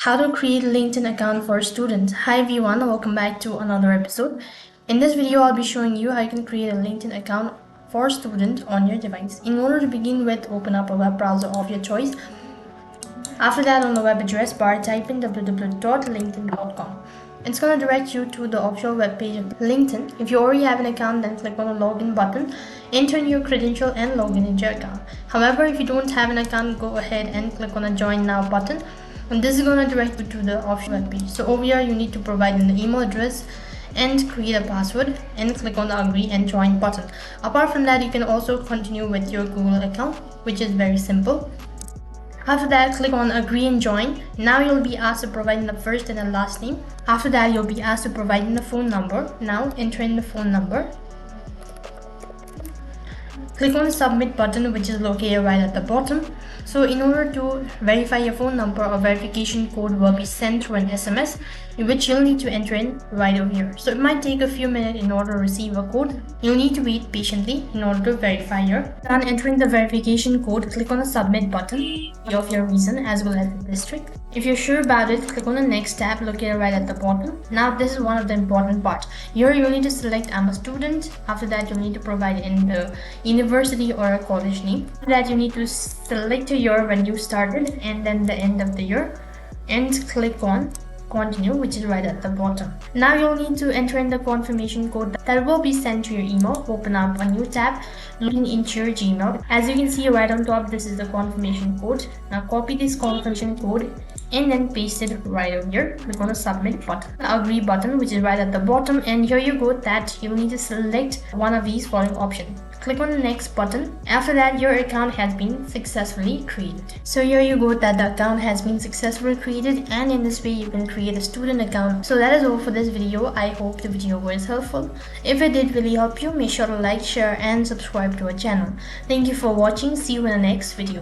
How to create a LinkedIn account for students. Hi everyone, welcome back to another episode. In this video, I'll be showing you how you can create a LinkedIn account for student on your device. In order to begin with, open up a web browser of your choice. After that, on the web address bar, type in www.linkedin.com. It's going to direct you to the official webpage of LinkedIn. If you already have an account, then click on the login button, enter your credential and log in into your account. However, if you don't have an account, go ahead and click on the join now button. And this is going to direct you to the official webpage. So over here, you need to provide in the email address and create a password and click on the agree and join button. Apart from that, you can also continue with your Google account, which is very simple. After that, click on agree and join. Now you'll be asked to provide in the first and the last name. After that, you'll be asked to provide in the phone number. Now enter in the phone number. Click on the submit button, which is located right at the bottom. So in order to verify your phone number, a verification code will be sent through an SMS, which you'll need to enter in right over here. So it might take a few minutes in order to receive a code. You'll need to wait patiently in order to verify your. Done entering the verification code, click on the submit button of your region as well as the district. If you're sure about it, click on the next tab located right at the bottom. Now this is one of the important parts. Here you'll need to select I'm a student. After that, you'll need to provide in the university or a college name. After that, you need to select a year when you started and then the end of the year and click on continue, which is right at the bottom. Now you'll need to enter in the confirmation code that will be sent to your email. Open up a new tab, looking into your Gmail. As you can see right on top, this is the confirmation code. Now copy this confirmation code and then paste it right over here. Click on the submit button, the agree button, which is right at the bottom, and here you go that you'll need to select one of these following options. Click on the next button. After that, your account has been successfully created. So here you go that the account has been successfully created, and in this way you can create a student account. So that is all for this video. I hope the video was helpful. If it did really help you, make sure to like, share and subscribe to our channel. Thank you for watching. See you in the next video.